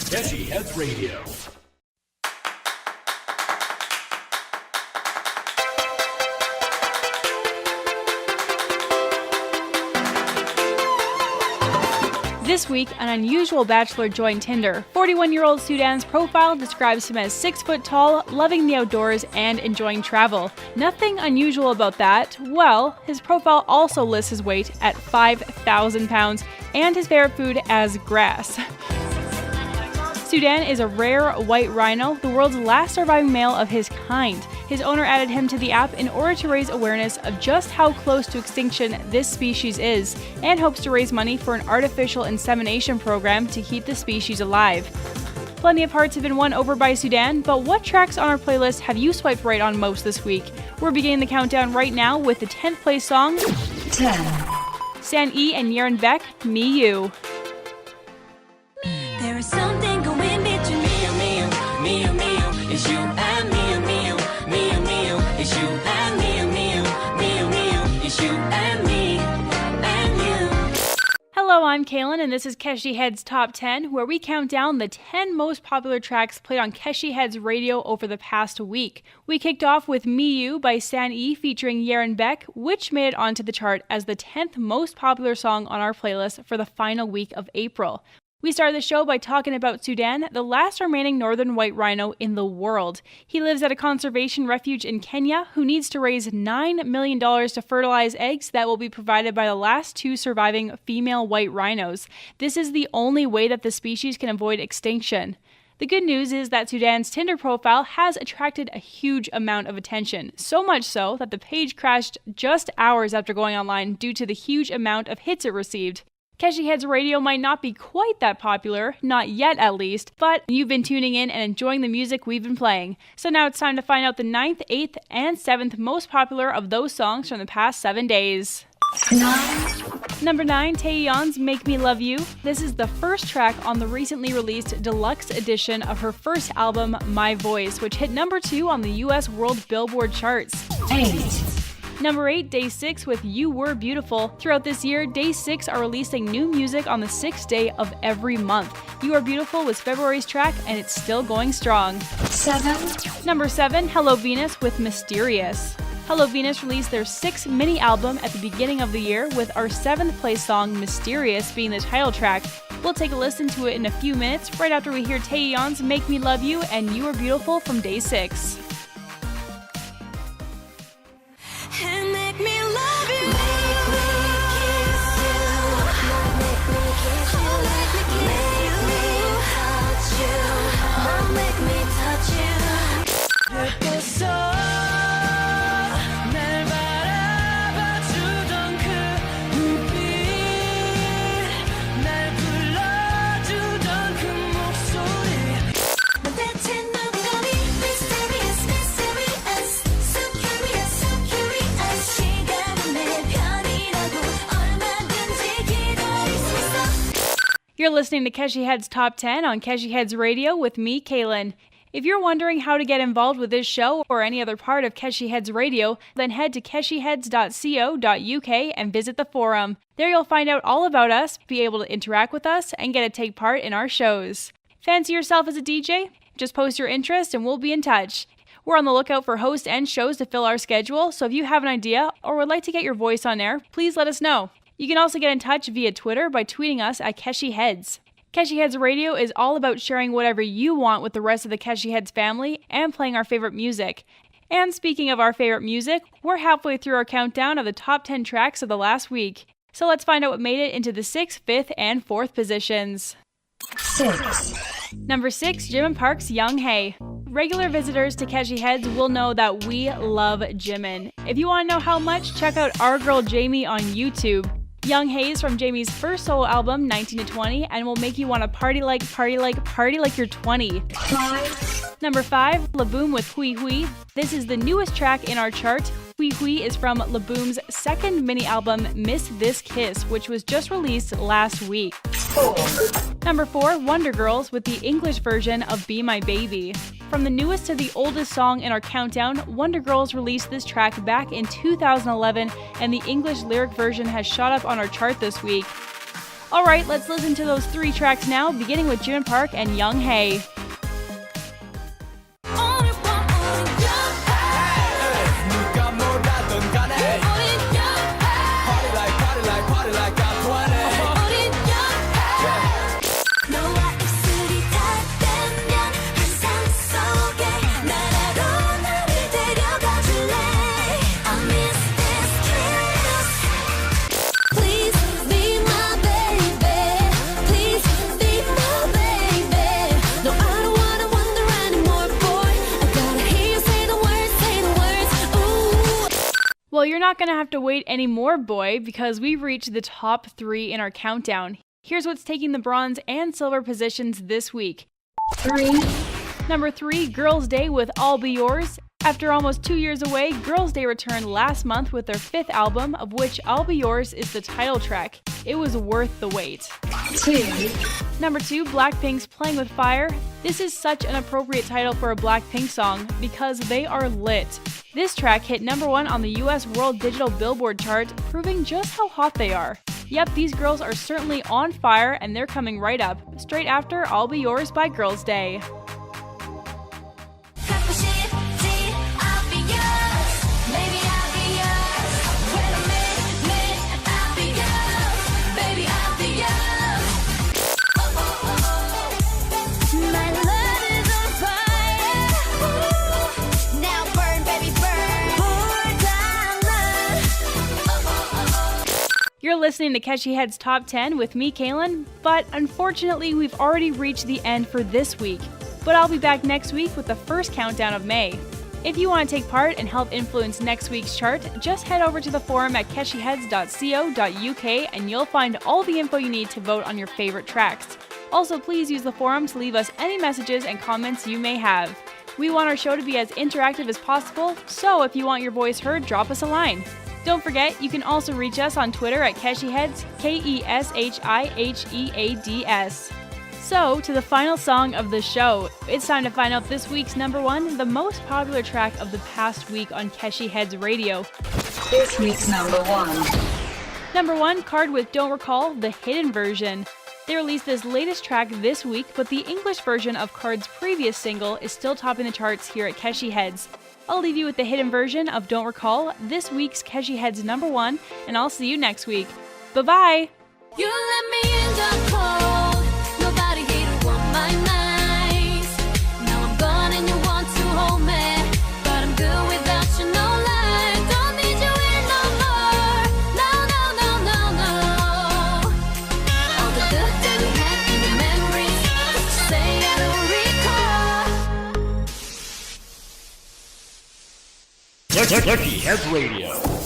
Keshi Heads Radio. This week, an unusual bachelor joined Tinder. 41-year-old Sudan's profile describes him as 6 foot tall, loving the outdoors, and enjoying travel. Nothing unusual about that. Well, his profile also lists his weight at 5,000 pounds and his favorite food as grass. Sudan is a rare white rhino, the world's last surviving male of his kind. His owner added him to the app in order to raise awareness of just how close to extinction this species is, and hopes to raise money for an artificial insemination program to keep the species alive. Plenty of hearts have been won over by Sudan, but what tracks on our playlist have you swiped right on most this week? We're beginning the countdown right now with the 10th place song, 10. San E and Yeren Beck, Me You. There is something going between me, it's you and me, it's you and me, it's you and me, and you. Hello, I'm Kaylin, and this is Keshi Heads Top 10, where we count down the 10 most popular tracks played on Keshi Heads Radio over the past week. We kicked off with Me You by San E featuring Yeren Beck, which made it onto the chart as the 10th most popular song on our playlist for the final week of April. We started the show by talking about Sudan, the last remaining northern white rhino in the world. He lives at a conservation refuge in Kenya, who needs to raise $9 million to fertilize eggs that will be provided by the last 2 surviving female white rhinos. This is the only way that the species can avoid extinction. The good news is that Sudan's Tinder profile has attracted a huge amount of attention, so much so that the page crashed just hours after going online due to the huge amount of hits it received. Keshi Heads Radio might not be quite that popular, not yet at least, but you've been tuning in and enjoying the music we've been playing. So now it's time to find out the 9th, 8th, and 7th most popular of those songs from the past 7 days. 9. Number 9, Taeyeon's Make Me Love You. This is the first track on the recently released deluxe edition of her first album, My Voice, which hit number 2 on the US World Billboard charts. 8. Number 8, Day 6 with You Were Beautiful. Throughout this year, Day 6 are releasing new music on the 6th day of every month. You Are Beautiful was February's track, and it's still going strong. 7. Number 7, Hello Venus with Mysterious. Hello Venus released their 6th mini-album at the beginning of the year, with our 7th place song, Mysterious, being the title track. We'll take a listen to it in a few minutes, right after we hear Taeyeon's Make Me Love You and You Are Beautiful from Day 6. And make me love you. Make me touch you. 예뻐서 날 바라봐주던 그 눈빛, 날 불러주던 그 목소리. 대체 너무너무 mysterious, mysterious, so curious, so curious. 시간은 내 편이라고 얼마든지 기다릴 수 있어. You're listening to Keshi Heads Top 10 on Keshi Heads Radio with me, Kaylin. If you're wondering how to get involved with this show or any other part of Keshi Heads Radio, then head to keshiheads.co.uk and visit the forum. There you'll find out all about us, be able to interact with us, and get to take part in our shows. Fancy yourself as a DJ? Just post your interest and we'll be in touch. We're on the lookout for hosts and shows to fill our schedule, so if you have an idea or would like to get your voice on air, please let us know. You can also get in touch via Twitter by tweeting us at Keshi Heads. Keshi Heads Radio is all about sharing whatever you want with the rest of the Keshi Heads family and playing our favorite music. And speaking of our favorite music, we're halfway through our countdown of the top 10 tracks of the last week. So let's find out what made it into the 6th, 5th, and 4th positions. 6. Number 6, Jimin Park's Young Hae. Regular visitors to Keshi Heads will know that we love Jimin. If you want to know how much, check out Our Girl Jamie on YouTube. Young Hae is from Jamie's first solo album, 19 to 20, and will make you want to party like you're 20. 5. Number 5, Laboom with Hui Hui. This is the newest track in our chart. Hui Hui is from Laboom's second mini-album, Miss This Kiss, which was just released last week. 4. Number 4, Wonder Girls with the English version of Be My Baby. From the newest to the oldest song in our countdown, Wonder Girls released this track back in 2011, and the English lyric version has shot up on our chart this week. Alright, let's listen to those 3 tracks now, beginning with Jimin Park and Young Hae. Well, you're not going to have to wait anymore, boy, because we've reached the top 3 in our countdown. Here's what's taking the bronze and silver positions this week. 3, Number 3, Girls' Day with I'll Be Yours. After almost 2 years away, Girls' Day returned last month with their 5th album, of which I'll Be Yours is the title track. It was worth the wait. 2, Number 2, Blackpink's Playing with Fire. This is such an appropriate title for a Blackpink song because they are lit. This track hit number 1 on the US World Digital Billboard chart, proving just how hot they are. Yep, these girls are certainly on fire and they're coming right up, straight after I'll Be Yours by Girls' Day. You're listening to Keshi Head's Top 10 with me, Kaylin, but unfortunately we've already reached the end for this week. But I'll be back next week with the first countdown of May. If you want to take part and help influence next week's chart, just head over to the forum at keshiheads.co.uk and you'll find all the info you need to vote on your favorite tracks. Also, please use the forum to leave us any messages and comments you may have. We want our show to be as interactive as possible, so if you want your voice heard, drop us a line. Don't forget, you can also reach us on Twitter at KeshiHeads, KESHIHEADS. So, to the final song of the show, it's time to find out this week's number 1, the most popular track of the past week on Keshi Heads Radio. this week's number 1. Number 1, Card with Don't Recall, the hidden version. They released this latest track this week, but the English version of Card's previous single is still topping the charts here at Keshi Heads. I'll leave you with the hidden version of Don't Recall, this week's Keshi Heads number 1, and I'll see you next week. Bye-bye! You let me in the cold. Nobody here want my nights. Now I'm gone and you want to hold me, but I'm good without you, no lie. Don't need you in no more. No, no, no, no, no. All the good that we had in the memories, say I don't recall. Keshi Heads Radio.